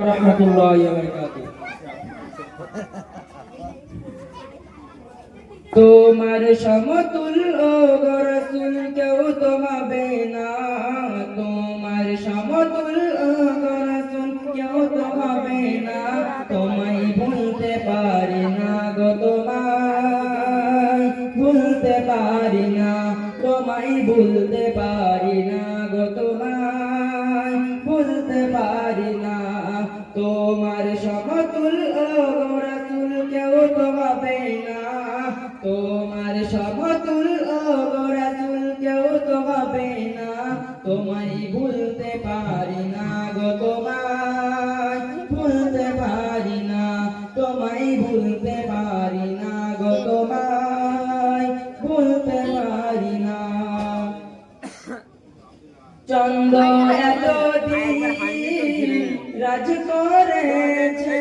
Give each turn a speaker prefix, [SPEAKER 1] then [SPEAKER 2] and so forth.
[SPEAKER 1] রাহমাতুল্লাহি ওয়া বারাকাতুহু। তোমার সমতুল্য গো রাসূল কেউ তো হবে না, তোমার সমতুল্য গো রাসূল কেউ তো হবে না, তোমায় ভুলতে পারি না গো, তোমায় ভুলতে পারি না, তোমায় ভুলতে পারি না গো, তোমায় ভুলতে পারি না। তোমার সমতুল্য গো রাসূল কেউ তো হবে না, তোমার সমতুল্য গো রাসূল কেউ তো হবে না, তোমায় ভুলতে পারি না গো, তোমায় ভুলতে পারি না, তোমায় ভুলতে পারি না গো, তোমায় ভুলতে পারি না। চন্দ্র এতদিন রাজ করেছে